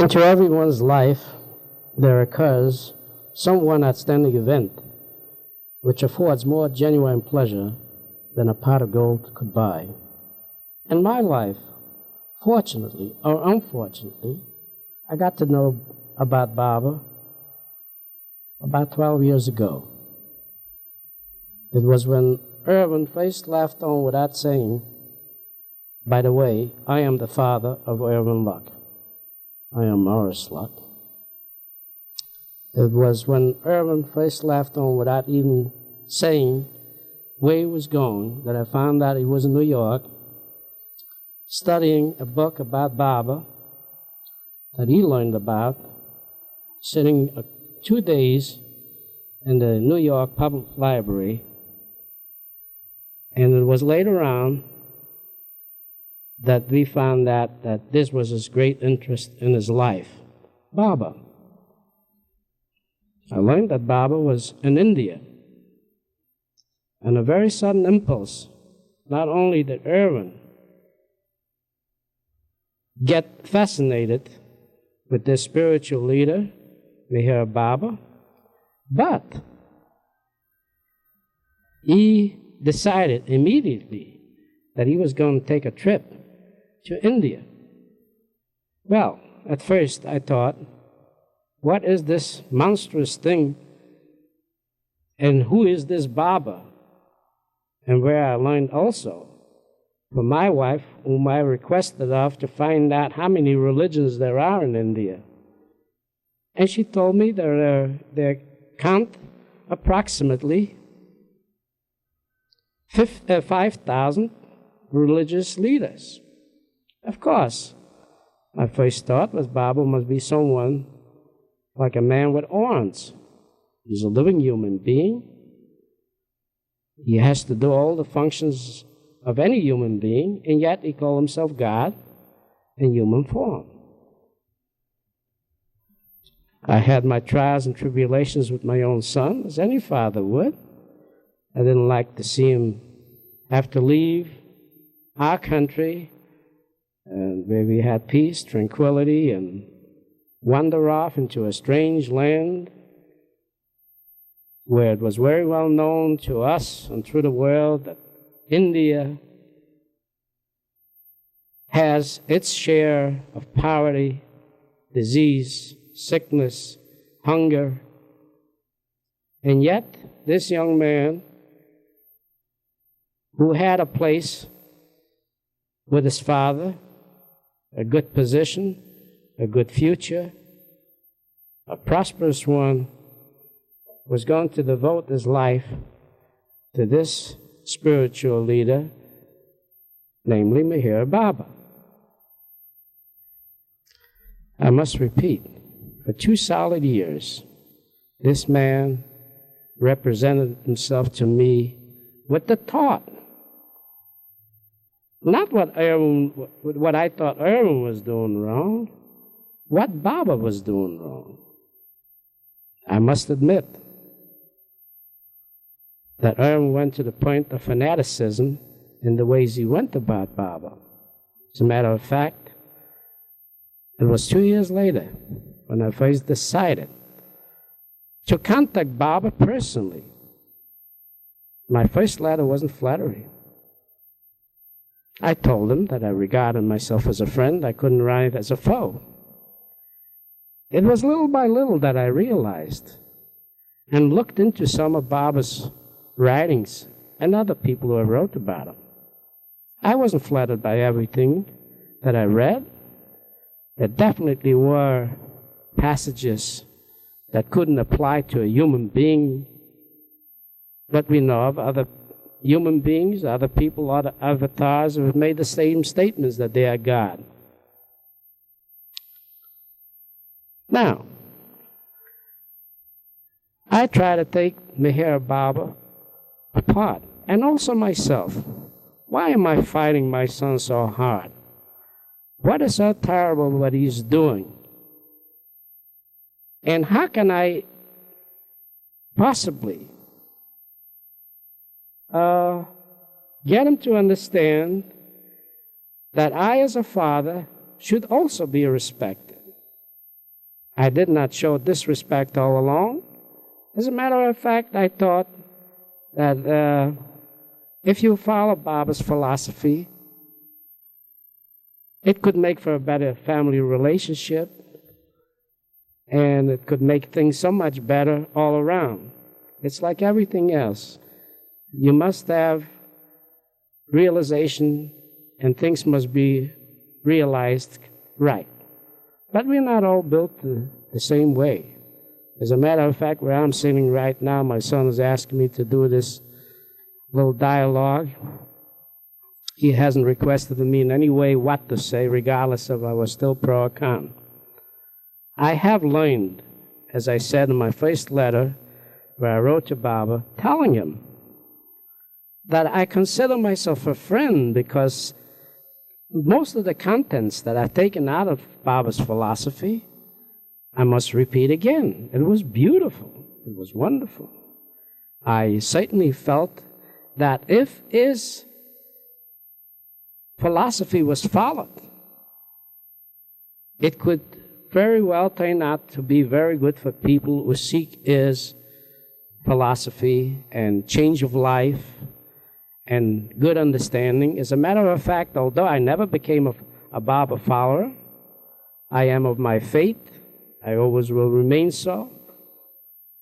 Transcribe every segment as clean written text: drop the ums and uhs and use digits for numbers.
Into everyone's life, there occurs some one outstanding event which affords more genuine pleasure than a pot of gold could buy. In my life, fortunately or unfortunately, I got to know about Baba about 12 years ago. It was when Irwin first laughed on without saying, "By the way, I am the father of Irwin Luck. I am Morris Luck." It was when Irwin first laughed on without even saying where he was going that I found out he was in New York studying a book about Baba that he learned about, sitting 2 days in the New York Public Library. And it was later on that we found out that this was his great interest in his life, Baba. I learned that Baba was in India. And a very sudden impulse, not only did Irwin get fascinated with this spiritual leader, MeherBaba, but he decided immediately that he was going to take a trip to India. Well, at first I thought, what is this monstrous thing? And who is this Baba? And where I learned also from my wife, whom I requested of to find out how many religions there are in India. And she told me there count approximately 5,000 religious leaders. Of course, my first thought was Baba must be someone like a man with horns. He's a living human being. He has to do all the functions of any human being, and yet he called himself God in human form. I had my trials and tribulations with my own son, as any father would. I didn't like to see him have to leave our country, and where we had peace, tranquility, and wander off into a strange land where it was very well known to us and through the world that India has its share of poverty, disease, sickness, hunger. And yet, this young man, who had a place with his father, a good position, a good future, a prosperous one, was going to devote his life to this spiritual leader, namely MeherBaba. I must repeat, for 2 solid years, this man represented himself to me with the thought, not what I thought Irwin was doing wrong, what Baba was doing wrong. I must admit that Irwin went to the point of fanaticism in the ways he went about Baba. As a matter of fact, it was 2 years later when I first decided to contact Baba personally. My first letter wasn't flattery. I told him that I regarded myself as a friend. I couldn't write as a foe. It was little by little that I realized and looked into some of Baba's writings and other people who have wrote about him. I wasn't flattered by everything that I read. There definitely were passages that couldn't apply to a human being, but we know of other human beings, other people, other avatars who have made the same statements that they are God. Now, I try to take MeherBaba apart, and also myself. Why am I fighting my son so hard? What is so terrible what he's doing? And how can I possibly get him to understand that I, as a father, should also be respected? I did not show disrespect all along. As a matter of fact, I thought that if you follow Baba's philosophy, it could make for a better family relationship, and it could make things so much better all around. It's like everything else. You must have realization, and things must be realized right. But we're not all built the same way. As a matter of fact, where I'm sitting right now, my son is asking me to do this little dialogue. He hasn't requested of me in any way what to say, regardless of I was still pro or con. I have learned, as I said in my first letter, where I wrote to Baba, telling him that I consider myself a friend because most of the contents that I've taken out of Baba's philosophy, I must repeat again. It was beautiful. It was wonderful. I certainly felt that if his philosophy was followed, it could very well turn out to be very good for people who seek his philosophy and change of life and good understanding. As a matter of fact, although I never became a Baba follower, I am of my faith. I always will remain so.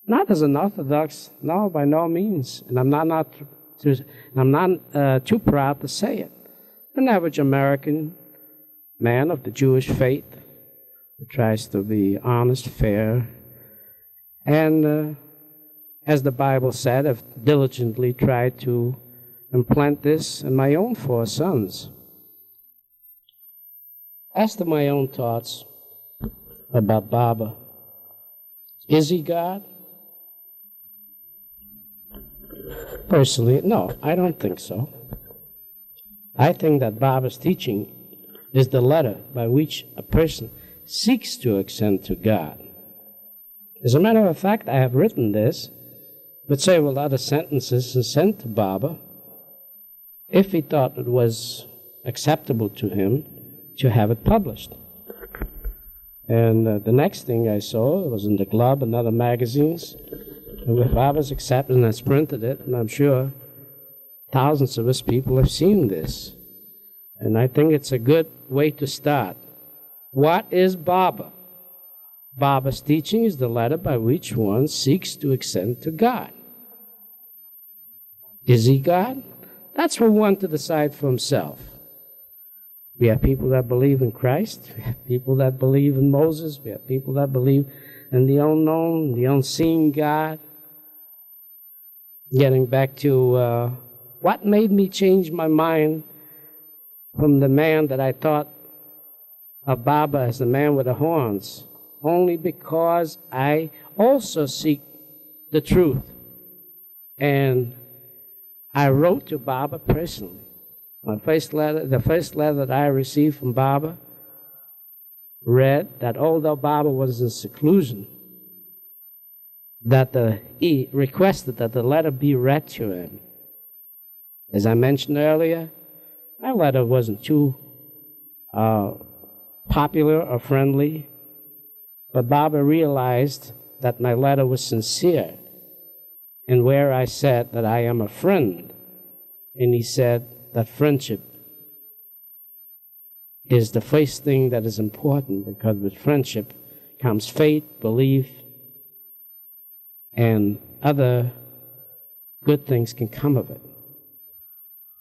Not as an Orthodox, no, by no means. And I'm not too proud to say it. An average American man of the Jewish faith who tries to be honest, fair, and as the Bible said, I've diligently tried to implant this in my own 4 sons. As to my own thoughts about Baba, is he God? Personally, no, I don't think so. I think that Baba's teaching is the letter by which a person seeks to ascend to God. As a matter of fact, I have written this with several other sentences and sent to Baba if he thought it was acceptable to him to have it published. And the next thing I saw was in the Globe and other magazines, and with Baba's acceptance, I printed it, and I'm sure thousands of us people have seen this. And I think it's a good way to start. What is Baba? Baba's teaching is the letter by which one seeks to ascend to God. Is he God? That's for one to decide for himself. We have people that believe in Christ. We have people that believe in Moses. We have people that believe in the unknown, the unseen God. Getting back to what made me change my mind from the man that I thought of Baba as the man with the horns, only because I also seek the truth. And I wrote to Baba personally. My first letter, the first letter that I received from Baba, read that although Baba was in seclusion, that he requested that the letter be read to him. As I mentioned earlier, my letter wasn't too popular or friendly, but Baba realized that my letter was sincere, and where I said that I am a friend, and he said that friendship is the first thing that is important, because with friendship comes faith, belief, and other good things can come of it.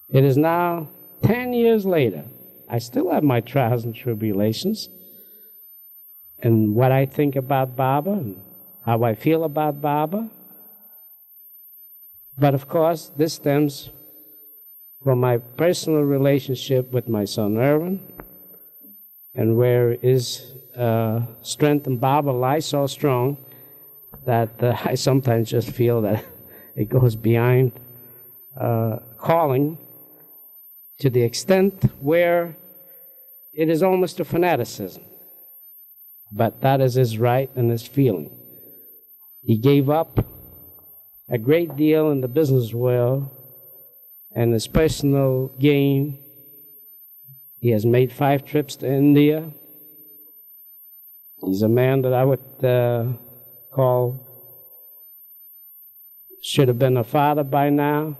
It is now 10 years later. I still have my trials and tribulations, and what I think about Baba and how I feel about Baba. But of course, this stems from my personal relationship with my son Irwin, and where his strength in Baba lies so strong that I sometimes just feel that it goes beyond calling, to the extent where it is almost a fanaticism. But that is his right and his feeling. He gave up a great deal in the business world and his personal gain. He has made 5 trips to India. He's a man that I would call, should have been a father by now.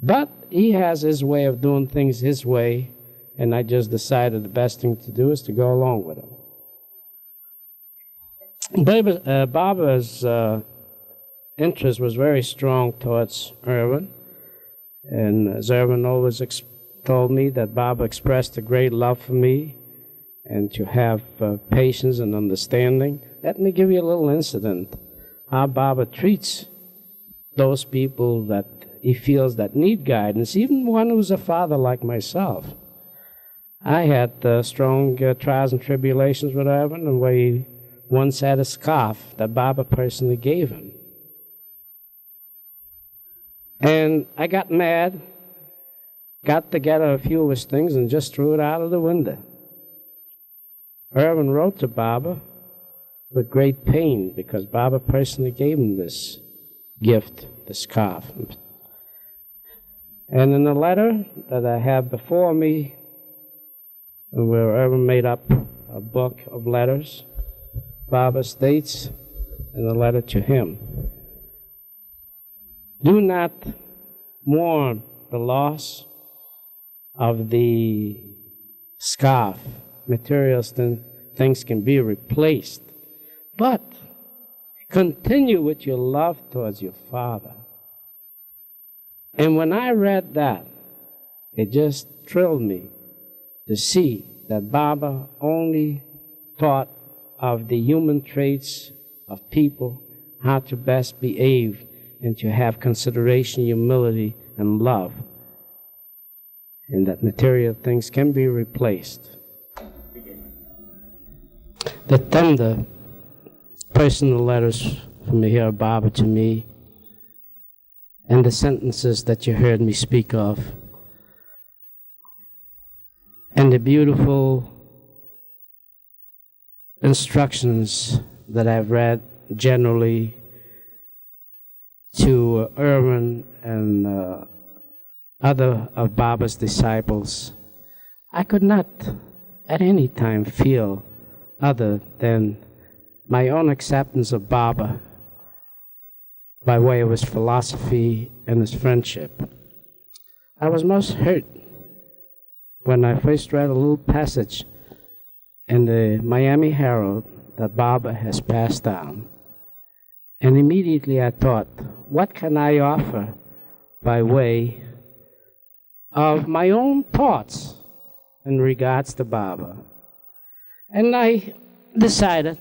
But he has his way of doing things his way, and I just decided the best thing to do is to go along with him. Barbara's interest was very strong towards Irwin, and as Irwin always told me, that Barbara expressed a great love for me and to have patience and understanding. Let me give you a little incident, how Barbara treats those people that he feels that need guidance, even one who's a father like myself. I had strong trials and tribulations with Irwin, and where he once had a scarf that Barbara personally gave him. And I got mad, got together a few of his things, and just threw it out of the window. Irwin wrote to Barbara with great pain because Barbara personally gave him this gift, the scarf. And in the letter that I have before me, where Irwin made up a book of letters, Barbara states in the letter to him, "Do not mourn the loss of the scarf. Materials things can be replaced, but continue with your love towards your father." And when I read that, it just thrilled me to see that Barbara only thought of the human traits of people, how to best behave, and to have consideration, humility, and love, and that material things can be replaced. The tender personal letters from MeherBabaLibrary to me, and the sentences that you heard me speak of, and the beautiful instructions that I've read generally to Irwin and other of Baba's disciples, I could not at any time feel other than my own acceptance of Baba by way of his philosophy and his friendship. I was most hurt when I first read a little passage in the Miami Herald that Baba has passed down. And immediately I thought, what can I offer by way of my own thoughts in regards to Baba? And I decided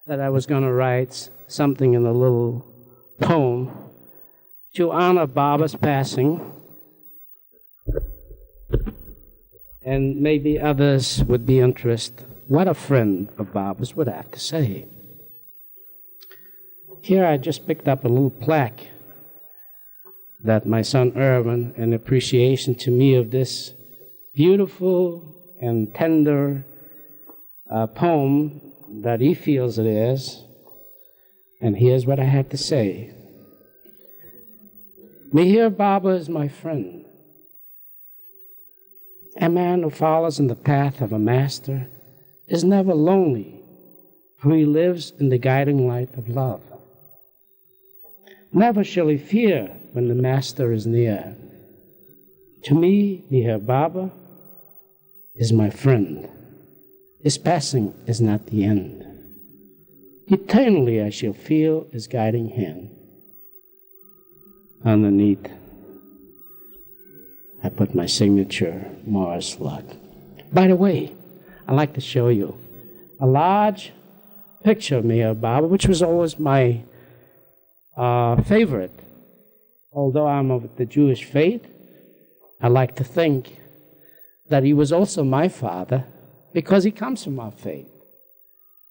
that I was going to write something in a little poem to honor Baba's passing, and maybe others would be interested what a friend of Baba's would have to say. Here I just picked up a little plaque that my son Irwin, in appreciation to me of this beautiful and tender poem that he feels it is, and here's what I had to say. MeherBabaLibrary is my friend, a man who follows in the path of a master is never lonely, for he lives in the guiding light of love. Never shall he fear when the master is near. To me, MeherBabaLibrary is my friend. His passing is not the end. Eternally I shall feel his guiding hand. Underneath, I put my signature, Morris Luck. By the way, I'd like to show you a large picture of MeherBabaLibrary, which was always my favorite. Although I'm of the Jewish faith, I like to think that he was also my father because he comes from our faith,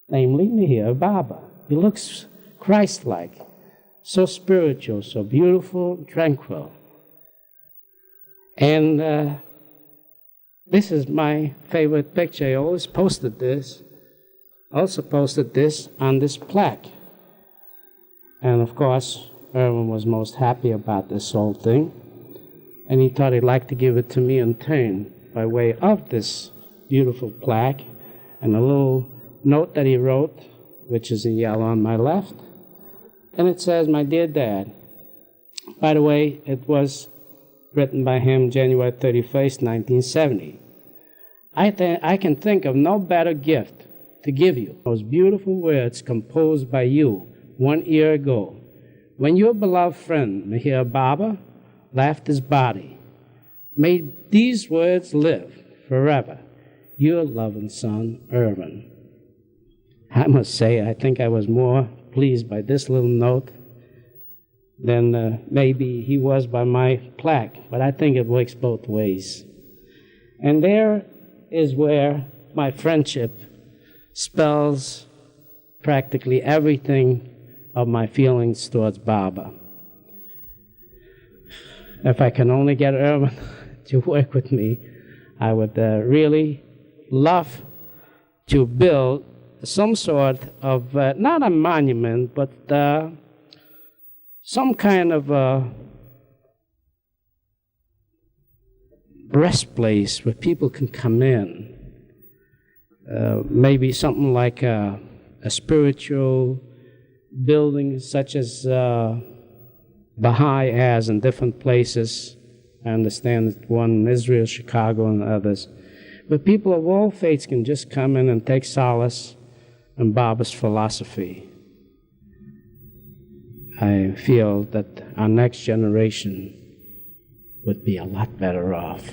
namely MeherBabaLibrary. He looks Christ-like, so spiritual, so beautiful, tranquil. And this is my favorite picture. I always posted this. Also posted this on this plaque. And of course, Irwin was most happy about this whole thing. And he thought he'd like to give it to me in turn by way of this beautiful plaque. and a little note that he wrote, which is in yellow on my left. And it says, "My dear Dad." By the way, it was written by him January 31st, 1970. I can think of no better gift to give you. Those beautiful words composed by you 1 year ago, when your beloved friend, MeherBaba, left his body. May these words live forever. Your loving son, Irwin. I must say, I think I was more pleased by this little note than maybe he was by my plaque, but I think it works both ways. And there is where my friendship spells practically everything of my feelings towards Baba. If I can only get Irwin to work with me, I would really love to build some sort of, not a monument, but some kind of a rest place where people can come in. Maybe something like a spiritual building such as Baha'i has in different places. I understand one in Israel, Chicago, and others. But people of all faiths can just come in and take solace in Baba's philosophy. I feel that our next generation would be a lot better off.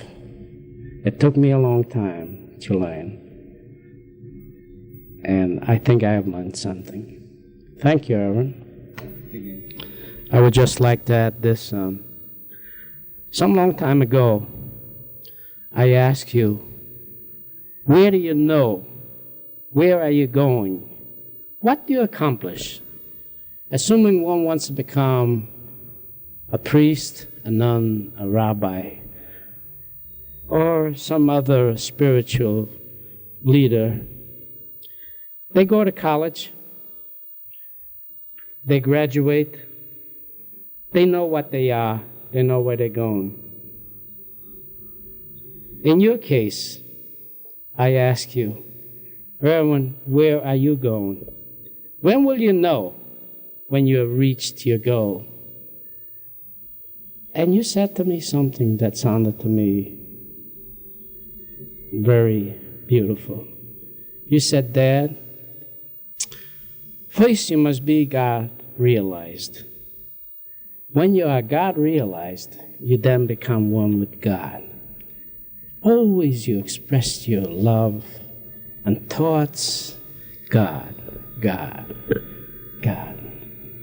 It took me a long time to learn, and I think I have learned something. Thank you, Irwin. I would just like to add this. Some long time ago, I asked you, where do you know? Where are you going? What do you accomplish? Assuming one wants to become a priest, a nun, a rabbi, or some other spiritual leader, they go to college, they graduate, they know what they are, they know where they're going. In your case, I ask you, Irwin, where are you going? When will you know when you have reached your goal? And you said to me something that sounded to me very beautiful. You said, Dad, first you must be God realized. When you are God realized, you then become one with God. Always you express your love and thoughts, God, God, God.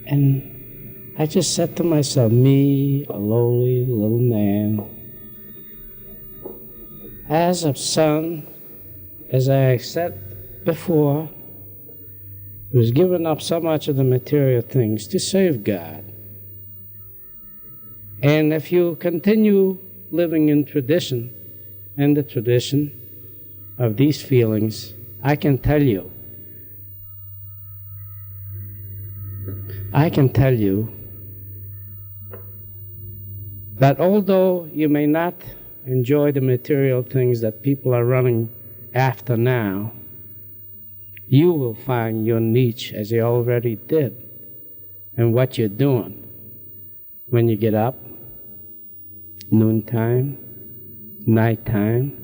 And I just said to myself, me, a lowly little man, as a son, as I said before, who's given up so much of the material things to serve God. And if you continue living in tradition, and the tradition of these feelings, I can tell you that although you may not enjoy the material things that people are running after now, you will find your niche, as you already did, in what you're doing when you get up, noontime, nighttime,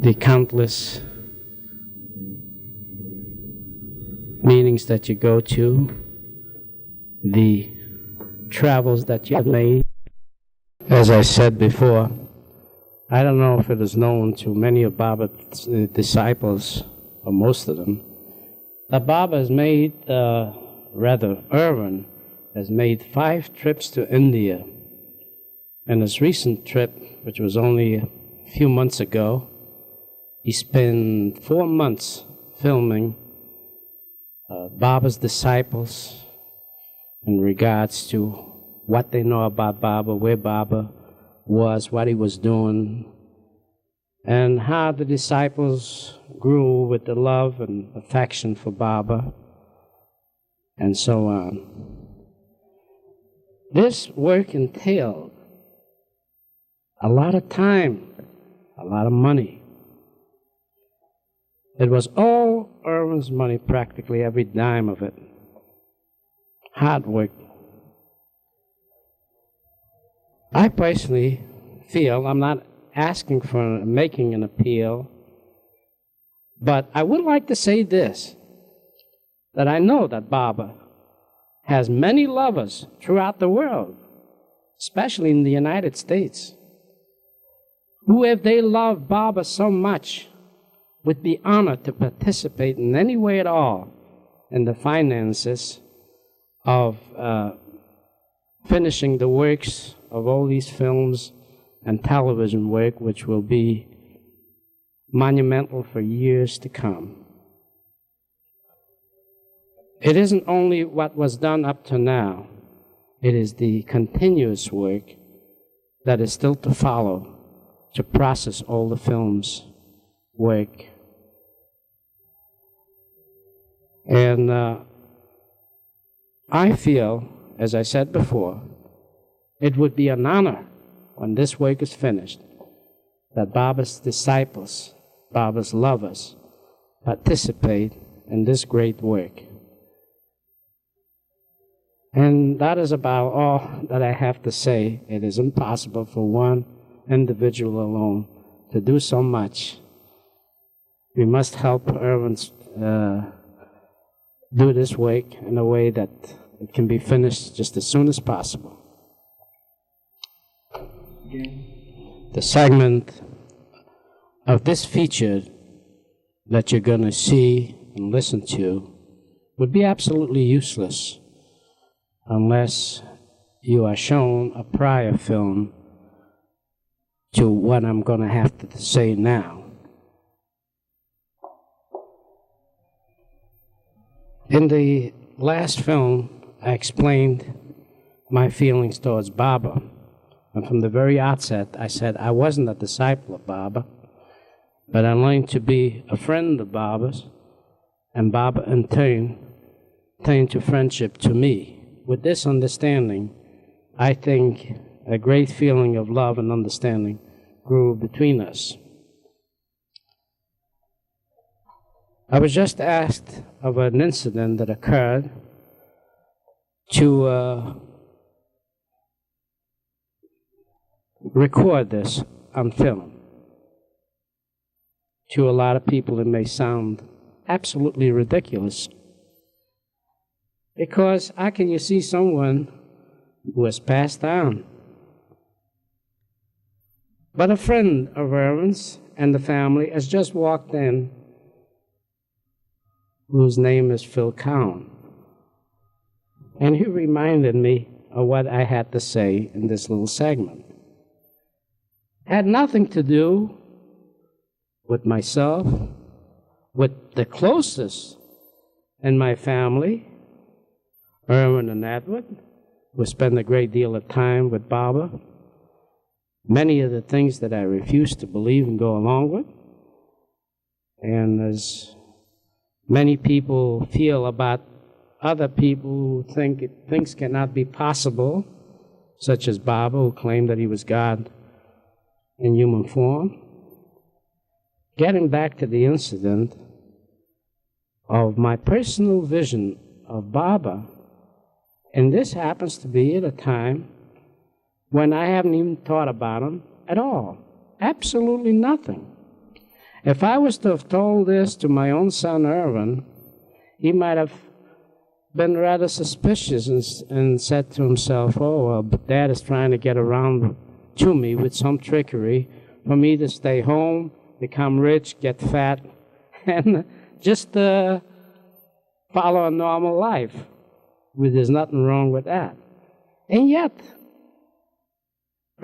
the countless meetings that you go to, the travels that you have made. As I said before, I don't know if it is known to many of Baba's disciples, or most of them, that Baba has made, Irwin has made 5 trips to India. And his recent trip, which was only a few months ago, he spent 4 months filming Baba's disciples in regards to what they know about Baba, where Baba was, what he was doing, and how the disciples grew with the love and affection for Baba, and so on. This work entailed a lot of time, a lot of money. It was all Irwin's money, practically every dime of it. Hard work. I personally feel, I'm not asking for making an appeal, but I would like to say this, that I know that Baba has many lovers throughout the world, especially in the United States, who, if they love Baba so much, would be honored to participate in any way at all in the finances of finishing the works of all these films and television work, which will be monumental for years to come. It isn't only what was done up to now, it is the continuous work that is still to follow to process all the film's work. And I feel, as I said before, it would be an honor when this work is finished that Baba's disciples, Baba's lovers, participate in this great work. And that is about all that I have to say. It is impossible for one individual alone to do so much. We must help Irwin do this work in a way that it can be finished just as soon as possible. The segment of this feature that you're going to see and listen to would be absolutely useless unless you are shown a prior film to what I'm going to have to say now. In the last film, I explained my feelings towards Baba. And from the very outset, I said I wasn't a disciple of Baba, but I learned to be a friend of Baba's, and Baba in turn turned to friendship to me. With this understanding, I think a great feeling of love and understanding grew between us. I was just asked of an incident that occurred to record this on film. To a lot of people, it may sound absolutely ridiculous, because how can you see someone who has passed on? But a friend of Irwin's and the family has just walked in, whose name is Phil Cowan. And he reminded me of what I had to say in this little segment. It had nothing to do with myself, with the closest in my family, Irwin and Edward, who spend a great deal of time with Baba. Many of the things that I refuse to believe and go along with. And as many people feel about other people who think things cannot be possible, such as Baba, who claimed that he was God in human form. Getting back to the incident of my personal vision of Baba, and this happens to be at a time when I haven't even thought about him at all. Absolutely nothing. If I was to have told this to my own son Irwin, he might have been rather suspicious and said to himself, oh, well, Dad is trying to get around to me with some trickery for me to stay home, become rich, get fat, and just follow a normal life. There's nothing wrong with that. And yet,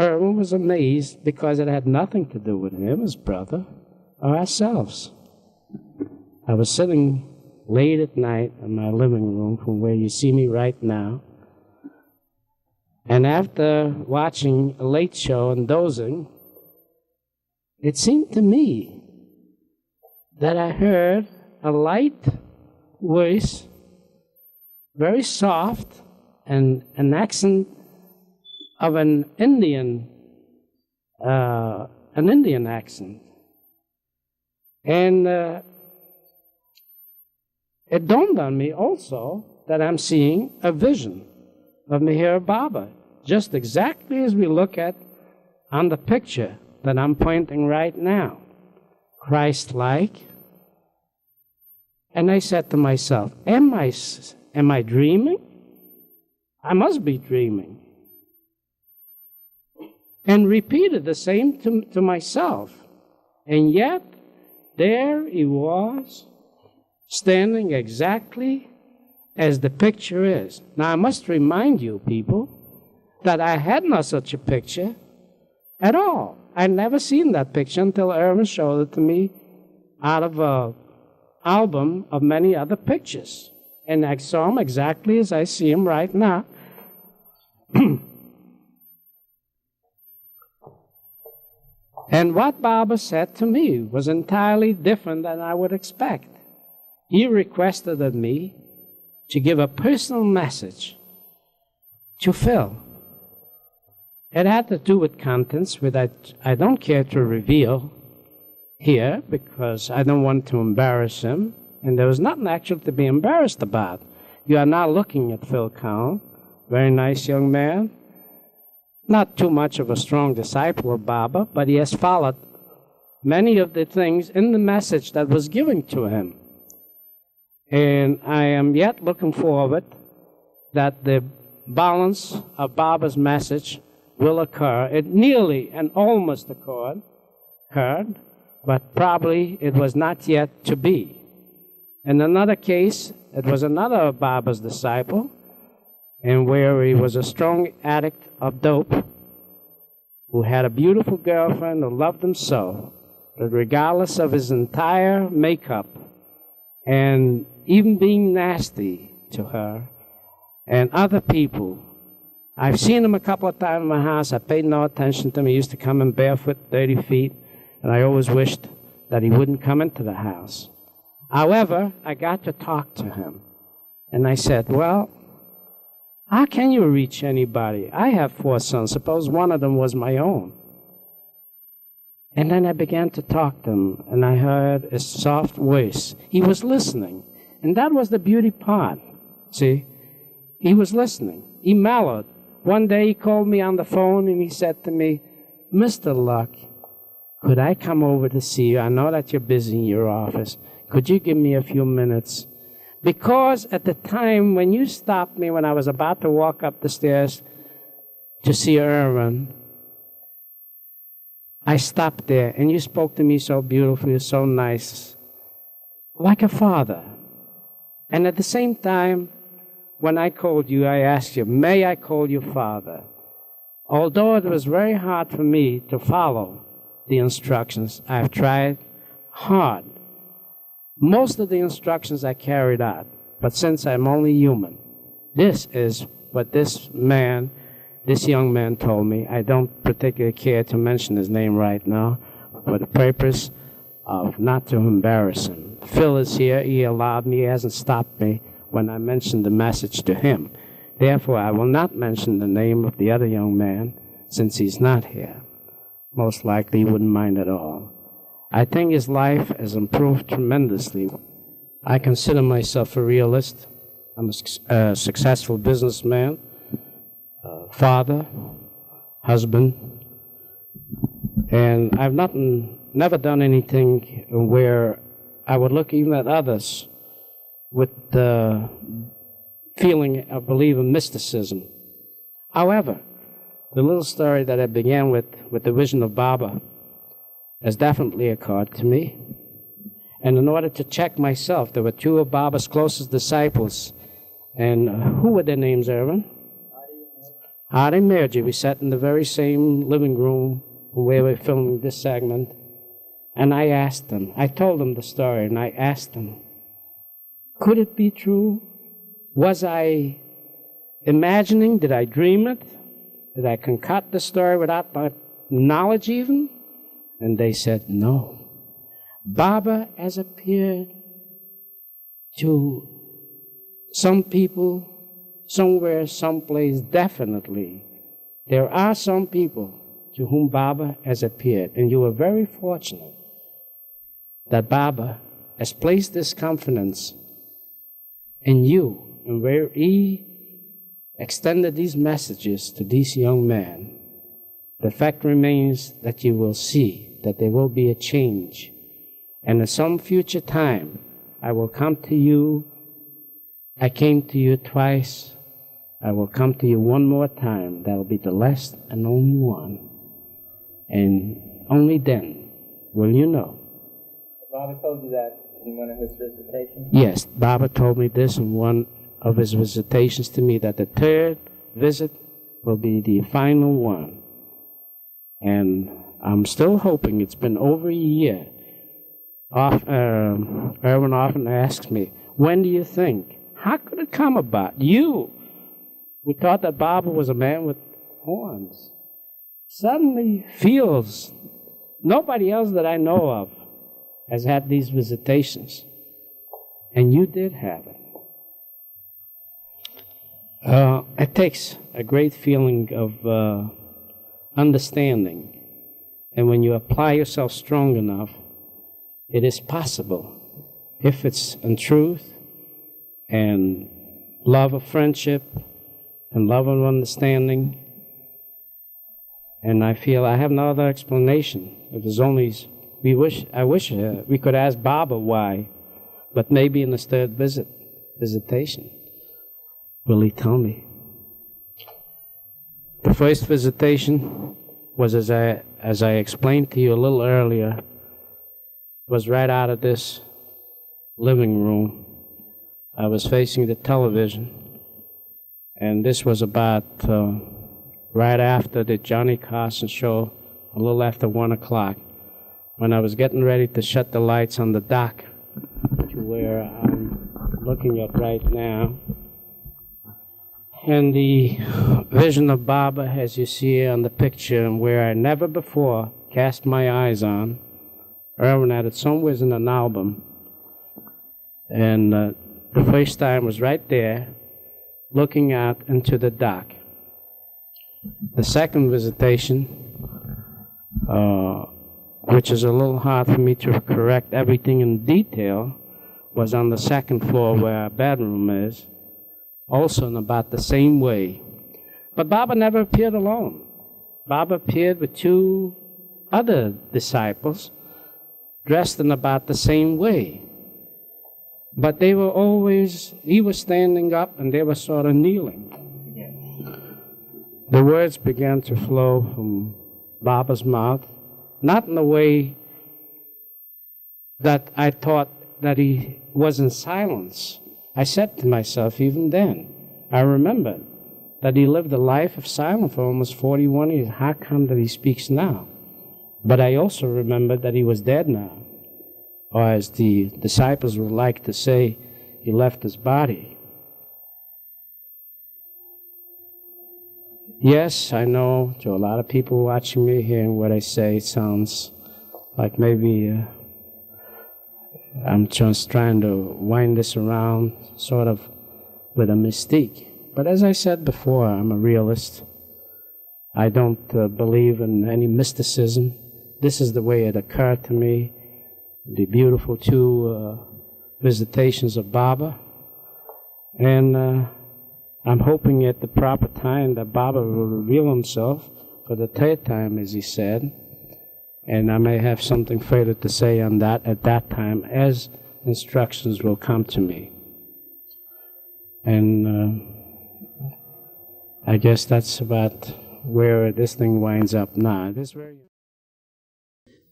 Irwin was amazed because it had nothing to do with him, his brother, or ourselves. I was sitting late at night in my living room from where you see me right now, and after watching a late show and dozing, it seemed to me that I heard a light voice, very soft, and an accent of an Indian an Indian accent. And it dawned on me also that I'm seeing a vision of Meher Baba, just exactly as we look at on the picture that I'm pointing right now. Christ-like. And I said to myself, am I dreaming? I must be dreaming. And repeated the same to myself. And yet, there he was, standing exactly as the picture is. Now, I must remind you, people, that I had no such a picture at all. I'd never seen that picture until Irwin showed it to me out of an album of many other pictures. And I saw him exactly as I see him right now. And what Baba said to me was entirely different than I would expect. He requested of me to give a personal message to Phil. It had to do with contents which I don't care to reveal here because I don't want to embarrass him, and there was nothing actually to be embarrassed about. You are now looking at Phil Cowan, very nice young man, not too much of a strong disciple of Baba, but he has followed many of the things in the message that was given to him. And I am yet looking forward that the balance of Baba's message will occur. It nearly and almost occurred, but probably it was not yet to be. In another case, it was another of Baba's disciple, and where he was a strong addict of dope, who had a beautiful girlfriend who loved him so, that regardless of his entire makeup, and even being nasty to her and other people, I've seen him a couple of times in my house. I paid no attention to him. He used to come in barefoot 30 feet, and I always wished that he wouldn't come into the house. However, I got to talk to him, and I said, well, how can you reach anybody? I have 4 sons. Suppose one of them was my own. And then I began to talk to him, and I heard a soft voice. He was listening, and that was the beauty part. See, he was listening. He mellowed. One day he called me on the phone, and he said to me, Mr. Luck, could I come over to see you? I know that you're busy in your office. Could you give me a few minutes? Because at the time when you stopped me when I was about to walk up the stairs to see Irwin, I stopped there, and you spoke to me so beautifully, so nice, like a father. And at the same time, when I called you, I asked you, may I call you Father? Although it was very hard for me to follow the instructions, I've tried hard. Most of the instructions I carried out, but since I'm only human, this is what this young man told me. I don't particularly care to mention his name right now for the purpose of not to embarrass him. Phil is here. He allowed me. He hasn't stopped me when I mentioned the message to him. Therefore, I will not mention the name of the other young man since he's not here. Most likely he wouldn't mind at all. I think his life has improved tremendously. I consider myself a realist. I'm a successful businessman, father, husband, and I've never done anything where I would look even at others with the feeling of believing mysticism. However, the little story that I began with the vision of Baba, has definitely occurred to me. And in order to check myself, there were 2 of Baba's closest disciples. And who were their names, Irwin? Hari and Merji. We sat in the very same living room where we were filming this segment. And I asked them, I told them the story, and I asked them, could it be true? Was I imagining? Did I dream it? Did I concoct the story without my knowledge even? And they said, no. Baba has appeared to some people, somewhere, someplace, definitely. There are some people to whom Baba has appeared. And you are very fortunate that Baba has placed this confidence in you, and where he extended these messages to these young men. The fact remains that you will see that there will be a change. And at some future time, I will come to you. I came to you twice. I will come to you one more time. That will be the last and only one. And only then will you know. Baba told you that in one of his visitations? Yes, Baba told me this in one of his visitations to me, that the third visit will be the final one. And I'm still hoping. It's been over a year. Irwin often asks me, when do you think? How could it come about? You, who thought that Baba was a man with horns, suddenly feels nobody else that I know of has had these visitations. And you did have it. It takes a great feeling of understanding. And when you apply yourself strong enough, it is possible, if it's in truth and love of friendship and love of understanding. And I feel I have no other explanation. It is only, I wish we could ask Baba why, but maybe in this third visitation, will he tell me? The first visitation was, as I explained to you a little earlier, was right out of this living room. I was facing the television, and this was about right after the Johnny Carson show, a little after 1 o'clock, when I was getting ready to shut the lights on the dock to where I'm looking at right now. And the vision of Baba, as you see on the picture, and where I never before cast my eyes on, Irwin had it somewhere in an album. And the first time was right there, looking out into the dock. The second visitation, which is a little hard for me to correct everything in detail, was on the second floor where our bedroom is, also in about the same way. But Baba never appeared alone. Baba appeared with two other disciples, dressed in about the same way. But they were always, he was standing up and they were sort of kneeling. The words began to flow from Baba's mouth, not in a way that I thought that he was in silence. I said to myself, even then, I remembered that he lived a life of silence for almost 41 years. How come that he speaks now? But I also remembered that he was dead now. Or as the disciples would like to say, he left his body. Yes, I know to a lot of people watching me hearing what I say, it sounds like maybe I'm just trying to wind this around sort of with a mystique. But as I said before, I'm a realist. I don't believe in any mysticism. This is the way it occurred to me. The beautiful two visitations of Baba. And I'm hoping at the proper time that Baba will reveal himself for the third time, as he said. And I may have something further to say on that at that time, as instructions will come to me. And I guess that's about where this thing winds up now.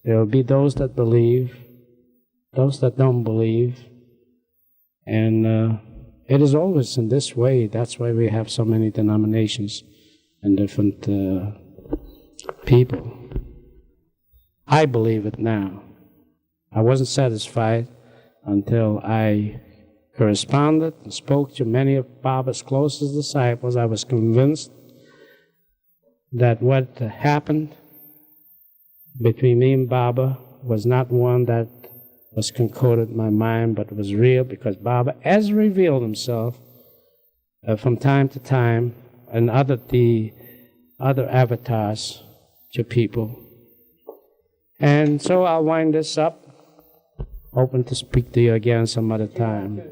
There will be those that believe, those that don't believe, and it is always in this way. That's why we have so many denominations and different people. I believe it now. I wasn't satisfied until I corresponded and spoke to many of Baba's closest disciples. I was convinced that what happened between me and Baba was not one that was concocted in my mind, but was real, because Baba has revealed himself from time to time, and the other avatars to people. And so I'll wind this up. Open to speak to you again some other time.